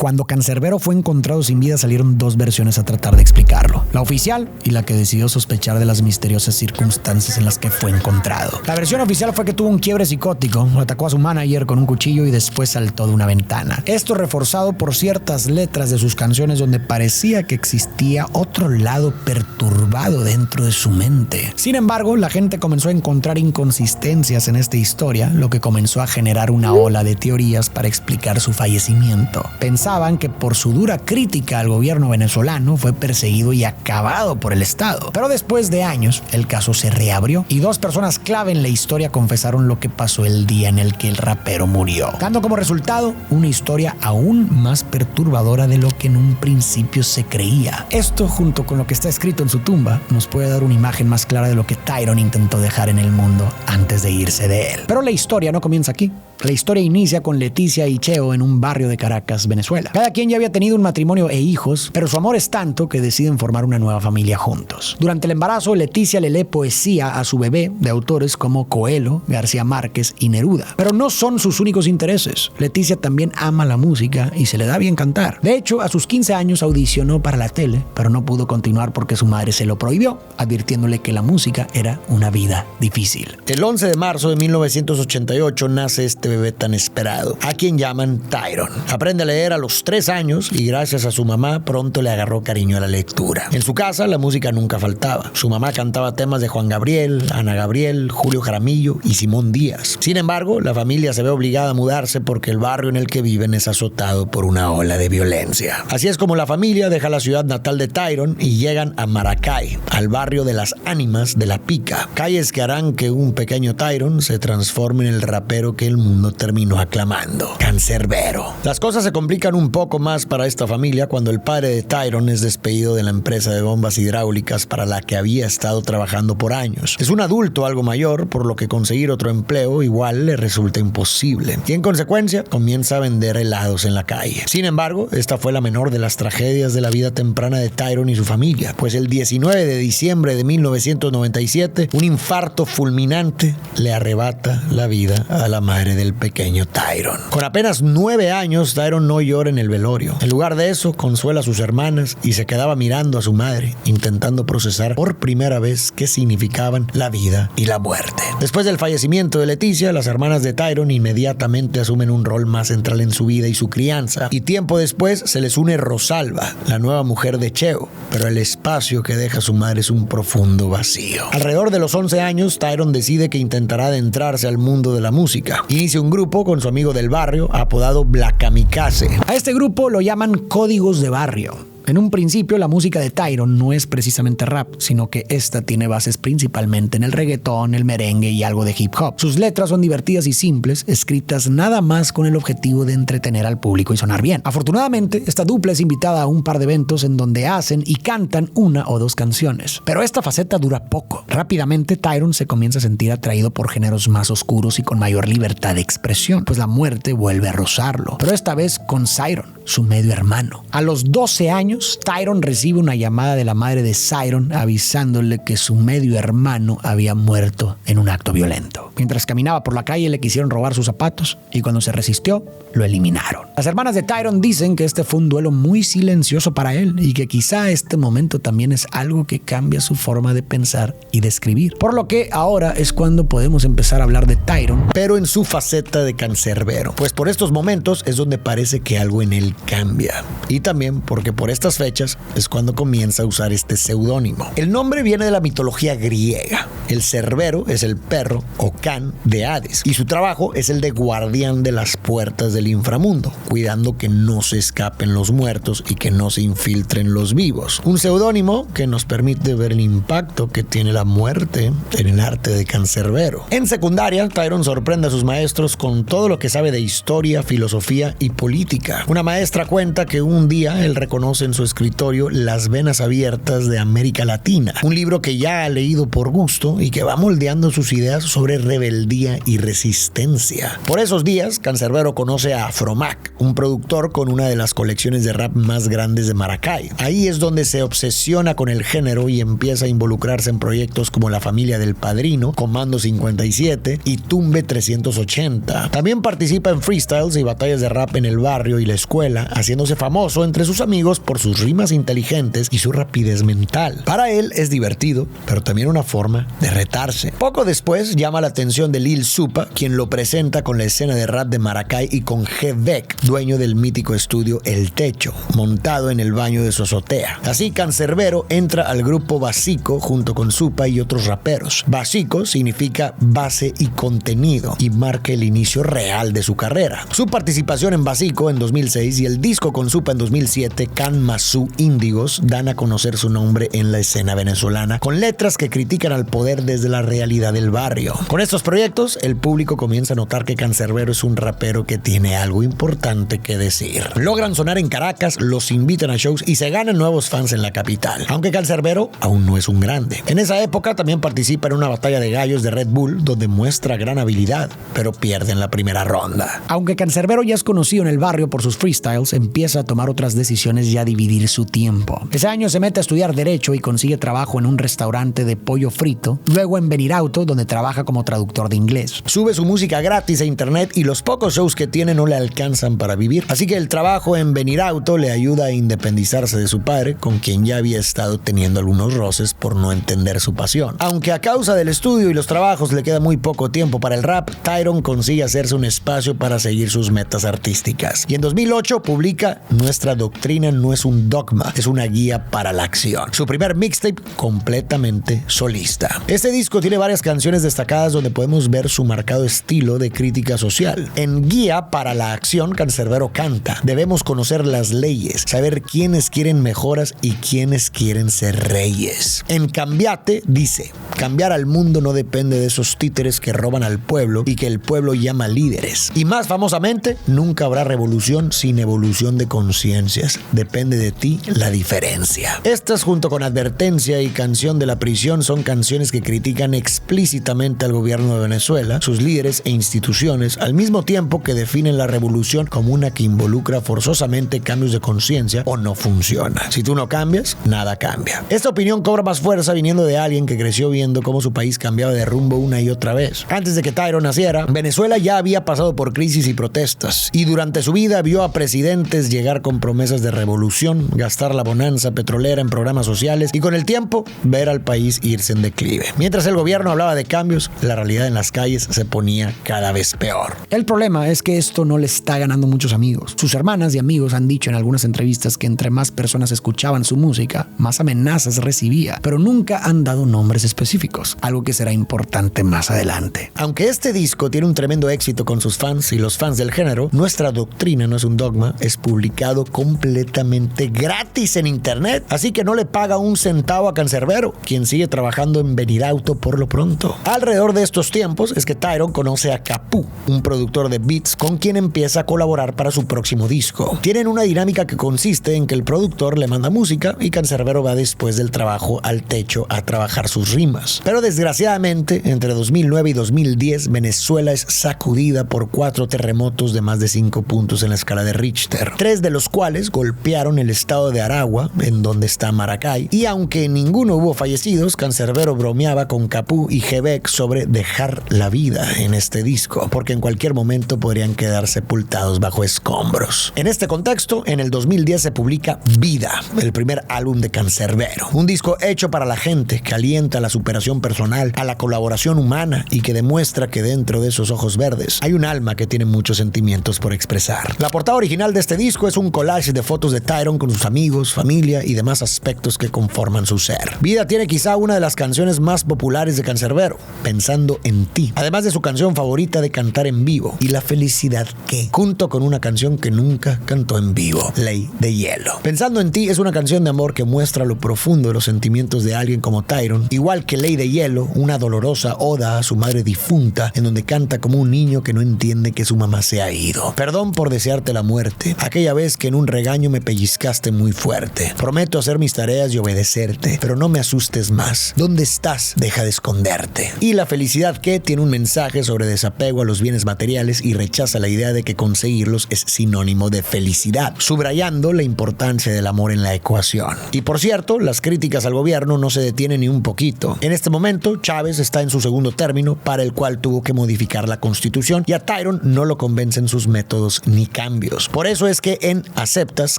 cuando Cancerbero fue encontrado sin vida salieron dos versiones a tratar de explicarlo. La oficial y la que decidió sospechar de las misteriosas circunstancias en las que fue encontrado. La versión oficial fue que tuvo un quiebre psicótico, atacó a su manager con un cuchillo y después saltó de una ventana. Esto reforzado por ciertas letras de sus canciones donde parecía que existía otro lado perturbado dentro de su mente. Sin embargo, la gente comenzó a encontrar inconsistencias en esta historia, lo que comenzó a generar una ola de teorías para explicar su fallecimiento. Pensaban que por su dura crítica al gobierno venezolano fue perseguido y acabado por el Estado. Pero después de años, el caso se reabrió y dos personas clave en la historia confesaron lo que pasó el día en el que el rapero murió, dando como resultado una historia aún más perturbadora de lo que en un principio se creía. Esto, junto con lo que está escrito en su tumba, nos puede dar una imagen más clara de lo que Tyron intentó dejar en el mundo antes de irse de él. Pero la historia no comienza aquí. La historia inicia con Leticia y Cheo en un barrio de Caracas, Venezuela. Cada quien ya había tenido un matrimonio e hijos, pero su amor es tanto que deciden formar una nueva familia juntos. Durante el embarazo, Leticia le lee poesía a su bebé de autores como Coelho, García Márquez y Neruda. Pero no son sus únicos intereses. Leticia también ama la música y se le da bien cantar. De hecho, a sus 15 años audicionó para la tele, pero no pudo continuar porque su madre se lo prohibió, advirtiéndole que la música era una vida difícil. El 11 de marzo de 1988 nace este bebé tan esperado, a quien llaman Tyron. Aprende a leer a los 3 años y gracias a su mamá pronto le agarró cariño a la lectura. En su casa la música nunca faltaba. Su mamá cantaba temas de Juan Gabriel, Ana Gabriel, Julio Jaramillo y Simón Díaz. Sin embargo, la familia se ve obligada a mudarse porque el barrio en el que viven es azotado por una ola de violencia. Así es como la familia deja la ciudad natal de Tyron y llegan a Maracay, al barrio de las ánimas de La Pica, calles que harán que un pequeño Tyron se transforme en el rapero que el mundo terminó aclamando, Cancerbero. Las cosas se complican un poco más para esta familia cuando el padre de Tyron es despedido de la empresa de bombas hidráulicas para la que había estado trabajando por años. Es un adulto algo mayor, por lo que conseguir otro empleo igual le resulta imposible, y en consecuencia comienza a vender helados en la calle. Sin embargo, esta fue la menor de las tragedias de la vida temprana de Tyron y su familia, pues el 19 de diciembre de 1997, un infarto fulminante le arrebata la vida a la madre del pequeño Tyron. Con apenas 9 años, Tyron no llora en el velorio. En lugar de eso, consuela a sus hermanas y se quedaba mirando a su madre, intentando procesar por primera vez qué significaban la vida y la muerte. Después del fallecimiento de Leticia, las hermanas de Tyron inmediatamente asumen un rol más central en su vida y su crianza, y tiempo después se les une Rosalba, la nueva mujer de Cheo, pero el espacio que deja su madre es un profundo vacío. Alrededor de los 11 años, Tyron decide que intentará adentrarse al mundo de la música. Inicia un grupo con su amigo del barrio apodado Black Kamikaze. A este grupo lo llaman Códigos de Barrio. En un principio, la música de Tyron no es precisamente rap, sino que esta tiene bases principalmente en el reggaetón, el merengue y algo de hip hop. Sus letras son divertidas y simples, escritas nada más con el objetivo de entretener al público y sonar bien. Afortunadamente, esta dupla es invitada a un par de eventos en donde hacen y cantan 1 o 2 canciones. Pero esta faceta dura poco. Rápidamente, Tyron se comienza a sentir atraído por géneros más oscuros y con mayor libertad de expresión, pues la muerte vuelve a rozarlo. Pero esta vez con Siron, su medio hermano. A los 12 años, Tyron recibe una llamada de la madre de Siron avisándole que su medio hermano había muerto en un acto violento. Mientras caminaba por la calle le quisieron robar sus zapatos y cuando se resistió, lo eliminaron. Las hermanas de Tyron dicen que este fue un duelo muy silencioso para él y que quizá este momento también es algo que cambia su forma de pensar y de escribir. Por lo que ahora es cuando podemos empezar a hablar de Tyron, pero en su faceta de cancerbero. Pues por estos momentos es donde parece que algo en él cambia. Y también porque por estas fechas es cuando comienza a usar este seudónimo. El nombre viene de la mitología griega. El cerbero es el perro o can de Hades y su trabajo es el de guardián de las puertas del inframundo, cuidando que no se escapen los muertos y que no se infiltren los vivos. Un seudónimo que nos permite ver el impacto que tiene la muerte en el arte de cancerbero. En secundaria, Tyron sorprende a sus maestros con todo lo que sabe de historia, filosofía y política. Una maestra cuenta que un día él reconoce en su escritorio Las venas abiertas de América Latina, un libro que ya ha leído por gusto y que va moldeando sus ideas sobre rebeldía y resistencia. Por esos días, Canserbero conoce a Afromac, un productor con una de las colecciones de rap más grandes de Maracay. Ahí es donde se obsesiona con el género y empieza a involucrarse en proyectos como La Familia del Padrino, Comando 57 y Tumbe 380. También participa en freestyles y batallas de rap en el barrio y la escuela, haciéndose famoso entre sus amigos por sus rimas inteligentes y su rapidez mental. Para él es divertido, pero también una forma de retarse. Poco después llama la atención de Lil Supa, quien lo presenta con la escena de rap de Maracay y con G-Beck, dueño del mítico estudio El Techo, montado en el baño de su azotea. Así Canserbero entra al grupo Basico junto con Supa y otros raperos. Basico significa base y contenido y marca el inicio real de su carrera. Su participación en Basico en 2006 y el disco con Supa en 2007, Can Masú Índigos, dan a conocer su nombre en la escena venezolana con letras que critican al poder desde la realidad del barrio. Con estos proyectos, el público comienza a notar que Canserbero es un rapero que tiene algo importante que decir. Logran sonar en Caracas, los invitan a shows y se ganan nuevos fans en la capital, aunque Canserbero aún no es un grande. En esa época también participa en una batalla de gallos de Red Bull donde muestra gran habilidad, pero pierde en la primera ronda. Aunque Canserbero ya es conocido en el barrio por sus freestyles, empieza a tomar otras decisiones y a dividir su tiempo. Ese año se mete a estudiar Derecho y consigue trabajo en un restaurante de pollo frito, luego en Benirauto, donde trabaja como traductor de inglés. Sube su música gratis a internet y los pocos shows que tiene no le alcanzan para vivir, así que el trabajo en Benirauto le ayuda a independizarse de su padre, con quien ya había estado teniendo algunos roces por no entender su pasión. Aunque a causa del estudio y los trabajos le queda muy poco tiempo para el rap, Tyron consigue hacerse un espacio para seguir sus metas artísticas. Y en 2008 publica Nuestra Doctrina No Es Un Dogma, es una guía para la acción. Su primer mixtape completamente solista. Este disco tiene varias canciones destacadas donde podemos ver su marcado estilo de crítica social. En Guía para la Acción, Canserbero canta: debemos conocer las leyes, saber quiénes quieren mejoras y quiénes quieren ser reyes. En Cambiate dice: cambiar al mundo no depende de esos títeres que roban al pueblo y que el pueblo llama líderes. Y más famosamente, nunca habrá revolución sin evolución de conciencias. Depende de ti la diferencia. Estas, junto con Advertencia y Canción de la Prisión, son canciones que critican explícitamente al gobierno de Venezuela, sus líderes e instituciones, al mismo tiempo que definen la revolución como una que involucra forzosamente cambios de conciencia o no funciona. Si tú no cambias, nada cambia. Esta opinión cobra más fuerza viniendo de alguien que creció viendo cómo su país cambiaba de rumbo una y otra vez. Antes de que Tyron naciera, Venezuela ya había pasado por crisis y protestas, y durante su vida vio a presidentes llegar con promesas de revolución, gastar la bonanza petrolera en programas sociales y con el tiempo ver al país irse en declive. Mientras el gobierno hablaba de cambios, la realidad en las calles se ponía cada vez peor. El problema es que esto no le está ganando muchos amigos. Sus hermanas y amigos han dicho en algunas entrevistas que entre más personas escuchaban su música, más amenazas recibía, pero nunca han dado nombres específicos, algo que será importante más adelante. Aunque este disco tiene un tremendo éxito con sus fans y los fans del género, Nuestra Doctrina No Es Un Dogma es publicado completamente gratis en internet, así que no le paga un centavo a Canserbero, quien sigue trabajando en Benirauto por lo pronto. Alrededor de estos tiempos es que Tyron conoce a Capú, un productor de beats con quien empieza a colaborar para su próximo disco. Tienen una dinámica que consiste en que el productor le manda música y Canserbero va después del trabajo al techo a trabajar sus rimas. Pero desgraciadamente, entre 2009 y 2010, Venezuela es sacudida por 4 terremotos de más de 5 puntos en la escala de Richter, 3 de los cuales golpearon el estado de Aragua, en donde está Maracay, y aunque en ninguno hubo fallecidos, Canserbero bromeaba con Capú y G-Beck sobre dejar la vida en este disco, porque en cualquier momento podrían quedar sepultados bajo escombros. En este contexto, en el 2010 se publica Vida, el primer álbum de Canserbero, un disco hecho para la gente, que alienta a la superación personal, a la colaboración humana y que demuestra que dentro de esos ojos verdes hay un alma que tiene muchos sentimientos por expresar. La portada original de este disco es un collage de fotos de Tyron con sus amigos, familia y demás aspectos que conforman su ser. Vida tiene quizá una de las canciones más populares de Canserbero, Pensando en Ti, además de su canción favorita de cantar en vivo, Y la Felicidad Que, junto con una canción que nunca cantó en vivo, Ley de Hielo. Pensando en Ti es una canción de amor que muestra lo profundo de los sentimientos de alguien como Tyron, igual que Ley de Hielo, una dolorosa oda a su madre difunta, en donde canta como un niño que no entiende que su mamá se ha ido. Perdón por desearte la muerte, aquella vez que en un regaño me pellizcaste muy fuerte. Prometo hacer mis tareas y obedecerte, pero no me asustes más. ¿Dónde estás? Deja de esconderte. Y La Felicidad felicidad que tiene un mensaje sobre desapego a los bienes materiales y rechaza la idea de que conseguirlos es sinónimo de felicidad, subrayando la importancia del amor en la ecuación. Y por cierto, las críticas al gobierno no se detienen ni un poquito. En este momento, Chávez está en su segundo término, para el cual tuvo que modificar la Constitución, y a Tyron no lo convencen sus métodos ni cambios. Por eso es que en Aceptas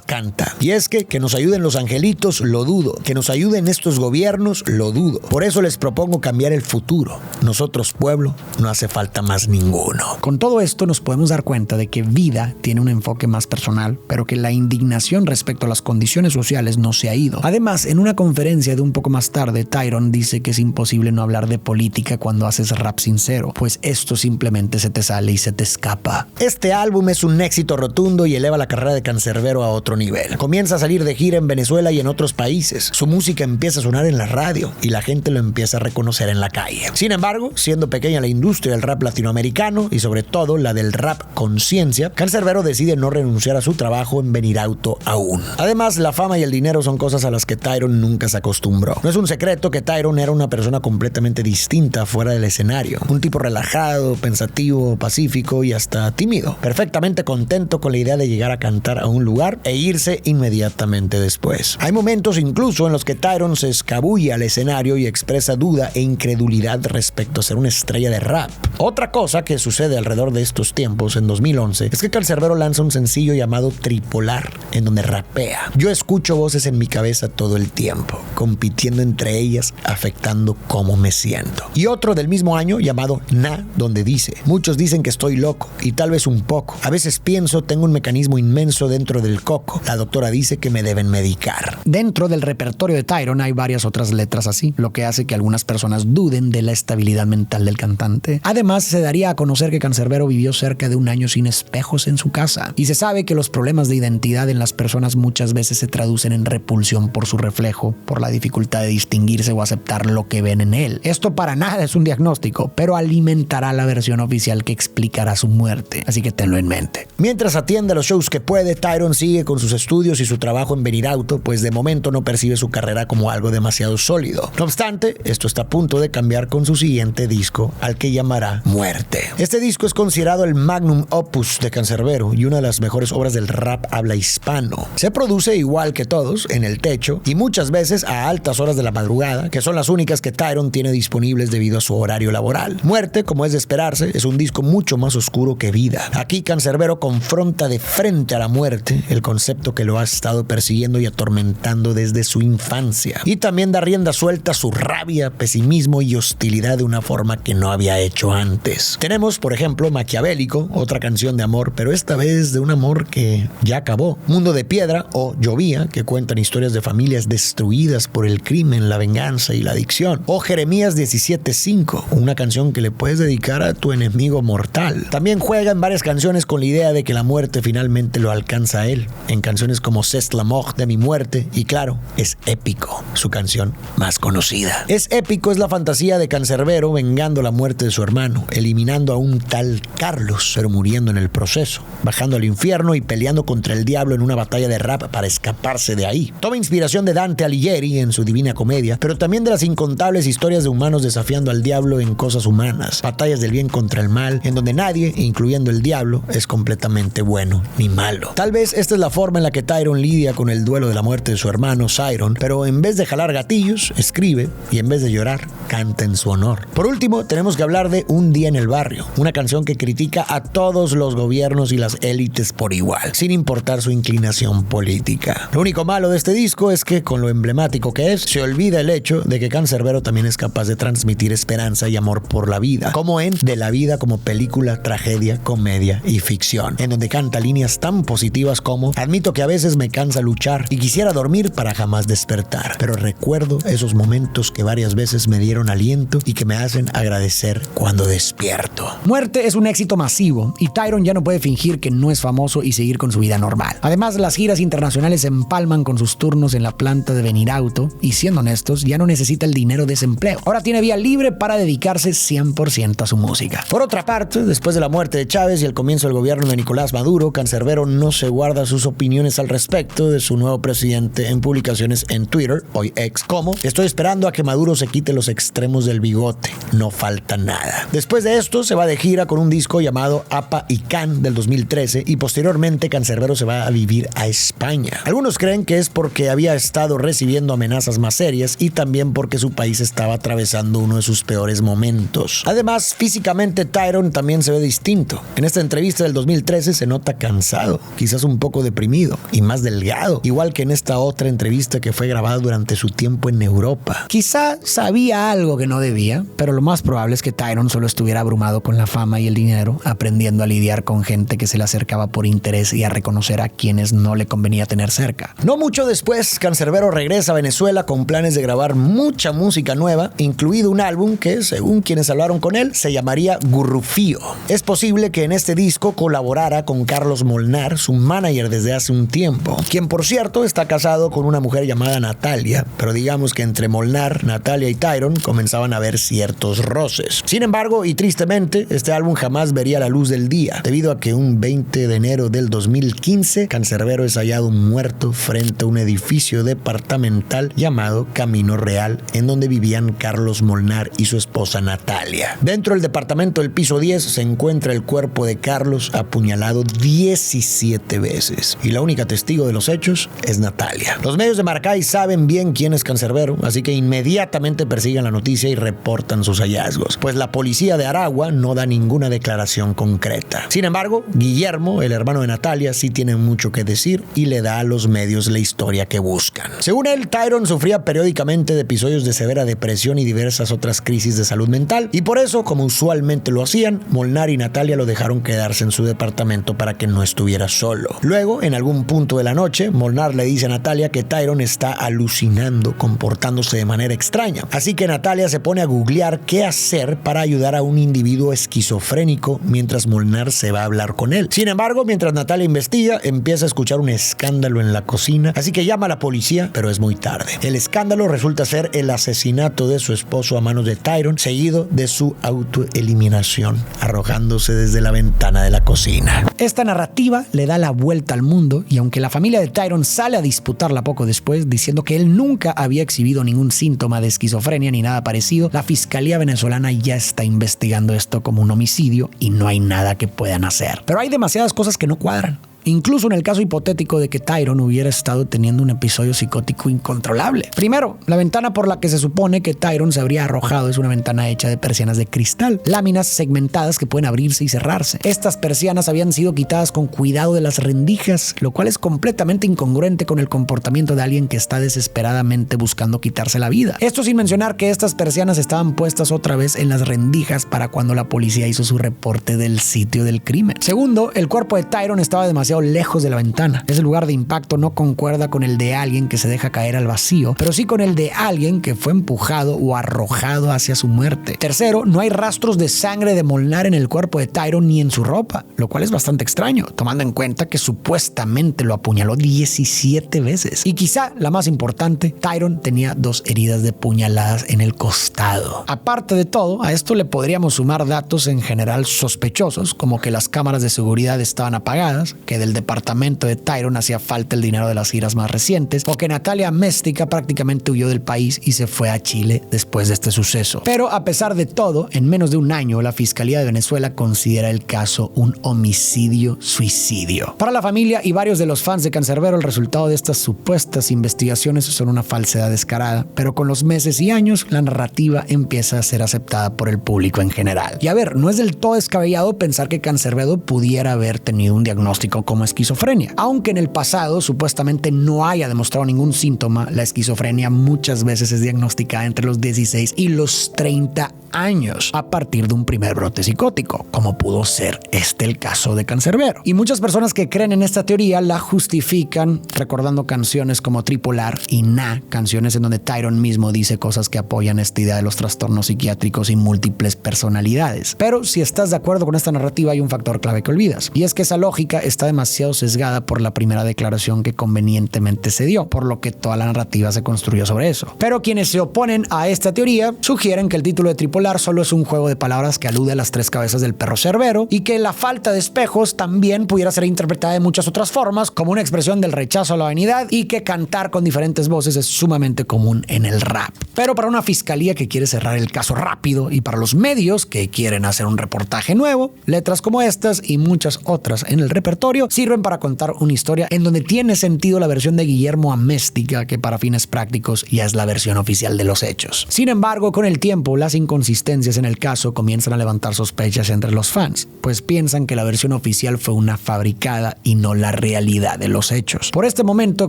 canta. Y es que nos ayuden los angelitos, lo dudo. Que nos ayuden estos gobiernos, lo dudo. Por eso les propongo cambiar el futuro. Nosotros, pueblo, no hace falta más ninguno. Con todo esto nos podemos dar cuenta de que Vida tiene un enfoque más personal, pero que la indignación respecto a las condiciones sociales no se ha ido. Además, en una conferencia de un poco más tarde, Tyron dice que es imposible no hablar de política cuando haces rap sincero, pues esto simplemente se te sale y se te escapa. Este álbum es un éxito rotundo y eleva la carrera de Canserbero a otro nivel. Comienza a salir de gira en Venezuela y en otros países. Su música empieza a sonar en la radio y la gente lo empieza a reconocer en la calle. Sin embargo, siendo pequeña la industria del rap latinoamericano y sobre todo la del rap conciencia, Canserbero decide no renunciar a su trabajo en Venirauto aún. Además, la fama y el dinero son cosas a las que Tyron nunca se acostumbró. No es un secreto que Tyron era una persona completamente distinta fuera del escenario. Un tipo relajado, pensativo, pacífico y hasta tímido. Perfectamente contento con la idea de llegar a cantar a un lugar e irse inmediatamente después. Hay momentos incluso en los que Tyron se escabulle al escenario y expresa duda e incredulidad respecto a ser una estrella de rap. Otra cosa que sucede alrededor de estos tiempos, en 2011, es que Canserbero lanza un sencillo llamado Tripolar, en donde rapea. Yo escucho voces en mi cabeza todo el tiempo, compitiendo entre ellas, afectando cómo me siento. Y otro del mismo año llamado Na, donde dice: muchos dicen que estoy loco, y tal vez un poco. A veces pienso, tengo un mecanismo inmenso dentro del coco. La doctora dice que me deben medicar. Dentro del repertorio de Tyron hay varias otras letras así, lo que hace que algunas personas duden de la estabilidad mental del cantante. Además, se daría a conocer que Canserbero vivió cerca de un año sin espejos en su casa, y se sabe que los problemas de identidad en las personas muchas veces se traducen en repulsión por su reflejo, por la dificultad de distinguirse o aceptar lo que ven en él. Esto para nada es un diagnóstico, pero alimentará la versión oficial que explicará su muerte, así que tenlo en mente. Mientras atiende a los shows que puede, Tyron sigue con sus estudios y su trabajo en Venirauto, pues de momento no percibe su carrera como algo demasiado sólido. No obstante, esto está a punto de cambiar con su siguiente disco, al que llamará Muerte. Este disco es considerado el magnum opus de Canserbero y una de las mejores obras del rap habla hispano. Se produce igual que todos, en el techo, y muchas veces a altas horas de la madrugada, que son las únicas que Tyron tiene disponibles debido a su horario laboral. Muerte, como es de esperarse, es un disco mucho más oscuro que Vida. Aquí Canserbero confronta de frente a la muerte, el concepto que lo ha estado persiguiendo y atormentando desde su infancia. Y también da rienda suelta a su rabia, pesimismo y hostilidad de una forma que no había hecho antes. Tenemos, por ejemplo, Maquiavélico, otra canción de amor, pero esta vez de un amor que ya acabó. Mundo de Piedra o Llovía, que cuentan historias de familias destruidas por el crimen, la venganza y la adicción. O Jeremías 17:5, una canción que le puedes dedicar a tu enemigo mortal. También juega en varias canciones con la idea de que la muerte finalmente lo alcanza a él, en canciones como C'est la mort de mi muerte, y claro, es Épico, su canción más conocida. Es Épico es la fantasía de Canserbero vengando la muerte de su hermano, eliminando a un tal Carlos, pero muriendo en el proceso, bajando al infierno y peleando contra el diablo en una batalla de rap para escaparse de ahí. Toma inspiración de Dante Alighieri en su Divina Comedia, pero también de las incontables historias de humanos desafiando al diablo en Cosas Humanas, batallas del bien contra el mal, en donde nadie, incluyendo el diablo, es completamente bueno ni malo. Tal vez esta es la forma en la que Tyron lidia con el duelo de la muerte de su hermano Zyron, pero en vez de jalar gatillos, escribe, y en vez de llorar, canta en su honor. Por último, tenemos que hablar de Un día en el barrio, una canción que critica a todos los gobiernos y las élites por igual, sin importar su inclinación política. Lo único malo de este disco es que, con lo emblemático que es, se olvida el hecho de que Canserbero también es capaz de transmitir esperanza y amor por la vida, como en De la vida como película, tragedia, comedia y ficción, en donde canta líneas tan positivas como: admito que a veces me cansa luchar y quisiera dormir para jamás despertar, pero recuerdo esos momentos que varias veces me dieron aliento y que me hacen agradecer cuando despierto. Muerte es un éxito masivo y Tyron ya no puede fingir que no es famoso y seguir con su vida normal. Además, Además, las giras internacionales se empalman con sus turnos en la planta de Benirauto y, siendo honestos, ya no necesita el dinero de ese empleo. Ahora tiene vía libre para dedicarse 100% a su música. Por otra parte, después de la muerte de Chávez y el comienzo del gobierno de Nicolás Maduro, Canserbero no se guarda sus opiniones al respecto de su nuevo presidente en publicaciones en Twitter, hoy ex, como: estoy esperando a que Maduro se quite los extremos del bigote, no falta nada. Después de esto se va de gira con un disco llamado Apa y Can del 2013 y posteriormente Canserbero se va a vivir a España. Algunos creen que es porque había estado recibiendo amenazas más serias y también porque su país estaba atravesando uno de sus peores momentos. Además, físicamente Tyrone también se ve distinto. En esta entrevista del 2013 se nota cansado, quizás un poco deprimido y más delgado, igual que en esta otra entrevista que fue grabada durante su tiempo en Europa. Quizá sabía algo que no debía, pero lo más probable es que Tyrone solo estuviera abrumado con la fama y el dinero, aprendiendo a lidiar con gente que se le acercaba por interés y a reconocer a quienes no le convenía tener cerca. No mucho después, Canserbero regresa a Venezuela con planes de grabar mucha música nueva, incluido un álbum que, según quienes hablaron con él, se llamaría Gurrufío. Es posible que en este disco colaborara con Carlos Molnar, su manager desde hace un tiempo, quien por cierto está casado con una mujer llamada Natalia, pero digamos que entre Molnar, Natalia y Tyrone comenzaban a haber ciertos roces. Sin embargo, y tristemente, este álbum jamás vería la luz del día, debido a que un 20 de enero del 2015, Canserbero es hallado muerto frente a un edificio departamental llamado Camino Real, en donde vivían Carlos Molnar y su esposa Natalia. Dentro del departamento del piso 10 se encuentra el cuerpo de Carlos apuñalado 17 veces, y la única testigo de los hechos es Natalia. Los medios de Maracay saben bien quién es Canserbero, así que inmediatamente persiguen la noticia y reportan sus hallazgos, pues la policía de Aragua no da ninguna declaración concreta. Sin embargo, Guillermo, el hermano de Natalia, sí tiene mucho que decir y le da a los medios la historia que buscan. Según él, Tyrone sufría periódicamente de episodios de severa depresión y diversas otras crisis de salud mental, y por eso, como usualmente lo hacían, Molnar y Natalia lo dejaron quedarse en su departamento para que no estuviera solo. Luego, en algún punto de la noche, Molnar le dice a Natalia que Tyrone está alucinando, comportándose de manera extraña. Así que Natalia se pone a googlear qué hacer para ayudar a un individuo esquizofrénico mientras Molnar se va a hablar con él. Sin embargo, mientras Natalia investiga, empieza a escuchar un escándalo en la cocina, así que llama a la policía, pero es muy tarde. El escándalo resulta ser el asesinato de su esposo a manos de Tyrone, seguido de su autoeliminación, arrojándose desde la ventana de la cocina. Esta narrativa le da la vuelta al mundo, y aunque la familia de Tyrone sale a disputarla poco después, diciendo que él nunca había exhibido ningún síntoma de esquizofrenia ni nada parecido, la fiscalía venezolana ya está investigando esto como un homicidio y no hay nada que puedan hacer. Pero hay demasiadas cosas que no cuadran. Incluso en el caso hipotético de que Tyrone hubiera estado teniendo un episodio psicótico incontrolable. Primero, la ventana por la que se supone que Tyrone se habría arrojado es una ventana hecha de persianas de cristal, láminas segmentadas que pueden abrirse y cerrarse. Estas persianas habían sido quitadas con cuidado de las rendijas, lo cual es completamente incongruente con el comportamiento de alguien que está desesperadamente buscando quitarse la vida. Esto sin mencionar que estas persianas estaban puestas otra vez en las rendijas para cuando la policía hizo su reporte del sitio del crimen. Segundo, el cuerpo de Tyrone estaba demasiado lejos de la ventana. Ese lugar de impacto no concuerda con el de alguien que se deja caer al vacío, pero sí con el de alguien que fue empujado o arrojado hacia su muerte. Tercero, no hay rastros de sangre de Molnar en el cuerpo de Tyrone ni en su ropa, lo cual es bastante extraño, tomando en cuenta que supuestamente lo apuñaló 17 veces. Y quizá la más importante, Tyrone tenía 2 heridas de puñaladas en el costado. Aparte de todo, a esto le podríamos sumar datos en general sospechosos, como que las cámaras de seguridad estaban apagadas, que del departamento de Tyrone hacía falta el dinero de las giras más recientes, o que Natalia Méstica prácticamente huyó del país y se fue a Chile después de este suceso. Pero a pesar de todo, en menos de un año, la Fiscalía de Venezuela considera el caso un homicidio-suicidio. Para la familia y varios de los fans de Canserbero, el resultado de estas supuestas investigaciones son una falsedad descarada, pero con los meses y años, la narrativa empieza a ser aceptada por el público en general. Y a ver, no es del todo descabellado pensar que Canserbero pudiera haber tenido un diagnóstico como esquizofrenia. Aunque en el pasado supuestamente no haya demostrado ningún síntoma, la esquizofrenia muchas veces es diagnosticada entre los 16 y los 30 años a partir de un primer brote psicótico, como pudo ser el caso de Canserbero. Y muchas personas que creen en esta teoría la justifican recordando canciones como Tripolar y Na, canciones en donde Tyrone mismo dice cosas que apoyan esta idea de los trastornos psiquiátricos y múltiples personalidades. Pero si estás de acuerdo con esta narrativa, hay un factor clave que olvidas, y es que esa lógica está demasiado sesgada por la primera declaración que convenientemente se dio, por lo que toda la narrativa se construyó sobre eso. Pero quienes se oponen a esta teoría sugieren que el título de tripolar solo es un juego de palabras que alude a las tres cabezas del perro Cerbero y que la falta de espejos también pudiera ser interpretada de muchas otras formas, como una expresión del rechazo a la vanidad, y que cantar con diferentes voces es sumamente común en el rap. Pero para una fiscalía que quiere cerrar el caso rápido y para los medios que quieren hacer un reportaje nuevo, letras como estas y muchas otras en el repertorio sirven para contar una historia en donde tiene sentido la versión de Guillermo Améstica, que para fines prácticos ya es la versión oficial de los hechos. Sin embargo, con el tiempo, las inconsistencias en el caso comienzan a levantar sospechas entre los fans, pues piensan que la versión oficial fue una fabricada y no la realidad de los hechos. Por este momento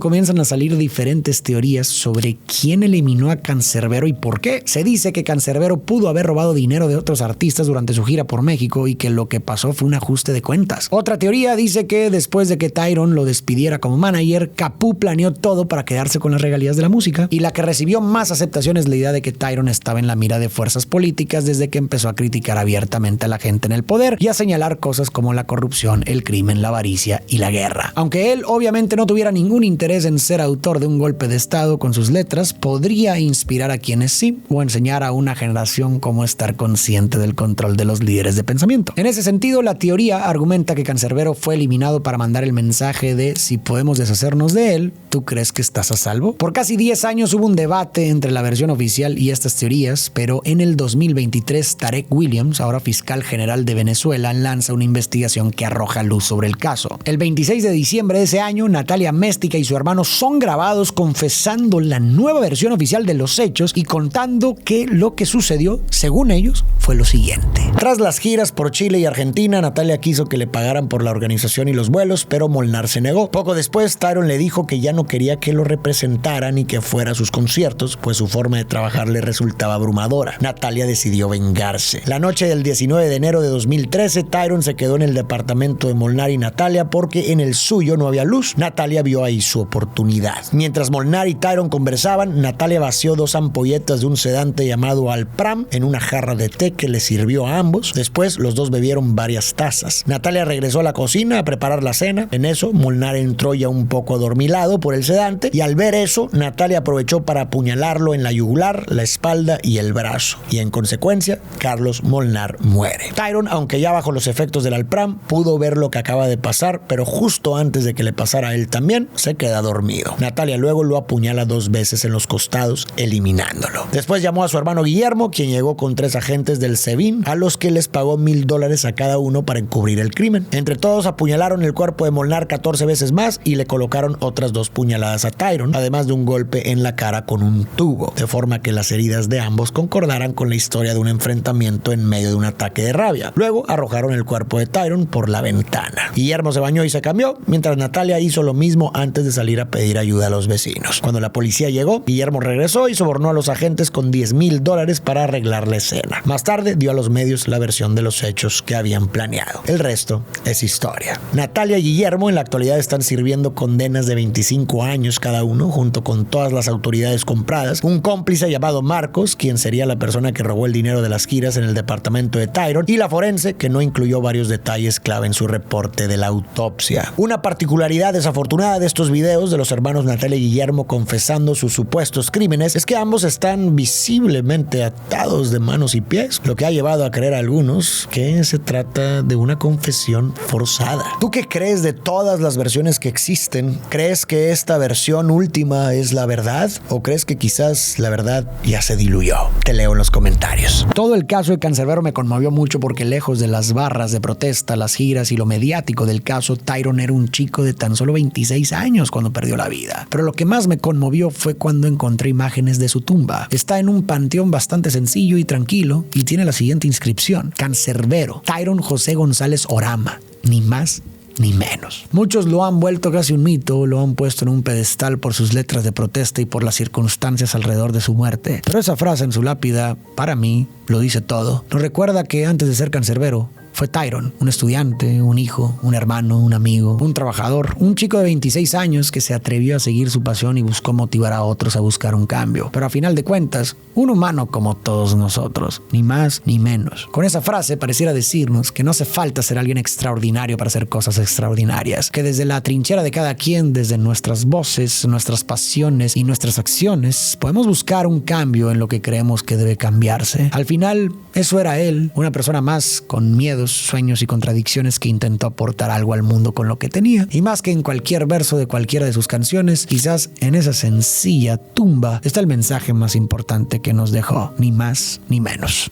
comienzan a salir diferentes teorías sobre quién eliminó a Cancerbero y por qué. Se dice que Cancerbero pudo haber robado dinero de otros artistas durante su gira por México y que lo que pasó fue un ajuste de cuentas. Otra teoría dice que después de que Tyron lo despidiera como manager, Capú planeó todo para quedarse con las regalías de la música, y la que recibió más aceptación es la idea de que Tyron estaba en la mira de fuerzas políticas desde que empezó a criticar abiertamente a la gente en el poder y a señalar cosas como la corrupción, el crimen, la avaricia y la guerra. Aunque él obviamente no tuviera ningún interés en ser autor de un golpe de estado con sus letras, podría inspirar a quienes sí, o enseñar a una generación cómo estar consciente del control de los líderes de pensamiento. En ese sentido, la teoría argumenta que Cancerbero fue eliminado para mandar el mensaje de: si podemos deshacernos de él, ¿tú crees que estás a salvo? Por casi 10 años hubo un debate entre la versión oficial y estas teorías, pero en el 2023 Tarek Williams, ahora fiscal general de Venezuela, lanza una investigación que arroja luz sobre el caso. El 26 de diciembre de ese año, Natalia Améstica y su hermano son grabados confesando la nueva versión oficial de los hechos y contando que lo que sucedió, según ellos, fue lo siguiente. Tras las giras por Chile y Argentina, Natalia quiso que le pagaran por la organización y los vuelos, pero Molnar se negó. Poco después, Tyron le dijo que ya no quería que lo representaran ni que fuera a sus conciertos, pues su forma de trabajar le resultaba abrumadora. Natalia decidió vengarse. La noche del 19 de enero de 2013, Tyron se quedó en el departamento de Molnar y Natalia porque en el suyo no había luz. Natalia vio ahí su oportunidad. Mientras Molnar y Tyron conversaban, Natalia vació 2 ampolletas de un sedante llamado Alpram en una jarra de té que le sirvió a ambos. Después, los dos bebieron varias tazas. Natalia regresó a la cocina a preparar la cena. En eso, Molnar entró ya un poco adormilado por el sedante, y al ver eso, Natalia aprovechó para apuñalarlo en la yugular, la espalda y el brazo. Y en consecuencia, Carlos Molnar muere. Tyron, aunque ya bajo los efectos del Alpram, pudo ver lo que acaba de pasar, pero justo antes de que le pasara a él también, se queda dormido. Natalia luego lo apuñala 2 veces en los costados, eliminándolo. Después llamó a su hermano Guillermo, quien llegó con 3 agentes del SEBIN, a los que les pagó $1,000 a cada uno para encubrir el crimen. Entre todos apuñalaron el cuerpo de Molnar 14 veces más y le colocaron otras 2 puñaladas a Tyron, además de un golpe en la cara con un tubo, de forma que las heridas de ambos concordaran con la historia de un enfrentamiento en medio de un ataque de rabia. Luego arrojaron el cuerpo de Tyron por la ventana. Guillermo se bañó y se cambió, mientras Natalia hizo lo mismo antes de salir a pedir ayuda a los vecinos. Cuando la policía llegó, Guillermo regresó y sobornó a los agentes con $10,000 para arreglar la escena. Más tarde dio a los medios la versión de los hechos que habían planeado. El resto es historia. Natalia y Guillermo en la actualidad están sirviendo condenas de 25 años cada uno, junto con todas las autoridades compradas. Un cómplice llamado Marcos, quien sería la persona que robó el dinero de las giras en el departamento de Tyron, y la forense, que no incluyó varios detalles clave en su reporte de la autopsia. Una particularidad desafortunada de estos videos de los hermanos Natalia y Guillermo confesando sus supuestos crímenes es que ambos están visiblemente atados de manos y pies, lo que ha llevado a creer a algunos que se trata de una confesión forzada. ¿Tú qué crees de todas las versiones que existen? ¿Crees que esta versión última es la verdad? ¿O crees que quizás la verdad ya se diluyó? Te leo en los comentarios. Todo el caso de Cancerbero me conmovió mucho porque lejos de las barras de protesta, las giras y lo mediático del caso, Tyron era un chico de tan solo 26 años cuando perdió la vida. Pero lo que más me conmovió fue cuando encontré imágenes de su tumba. Está en un panteón bastante sencillo y tranquilo y tiene la siguiente inscripción: Cancerbero, Tyron José González Orama, ni más ni menos. Muchos lo han vuelto casi un mito, lo han puesto en un pedestal por sus letras de protesta y por las circunstancias alrededor de su muerte. Pero esa frase en su lápida, para mí, lo dice todo. Nos recuerda que antes de ser Cancerbero, Fue Tyron, un estudiante, un hijo, un hermano, un amigo, un trabajador, un chico de 26 años que se atrevió a seguir su pasión y buscó motivar a otros a buscar un cambio. Pero a final de cuentas, un humano como todos nosotros, ni más ni menos. Con esa frase pareciera decirnos que no hace falta ser alguien extraordinario para hacer cosas extraordinarias, que desde la trinchera de cada quien, desde nuestras voces, nuestras pasiones y nuestras acciones, podemos buscar un cambio en lo que creemos que debe cambiarse. Al final, eso era él, una persona más con miedos, sueños y contradicciones que intentó aportar algo al mundo con lo que tenía. Y más que en cualquier verso de cualquiera de sus canciones, quizás en esa sencilla tumba está el mensaje más importante que nos dejó, ni más ni menos.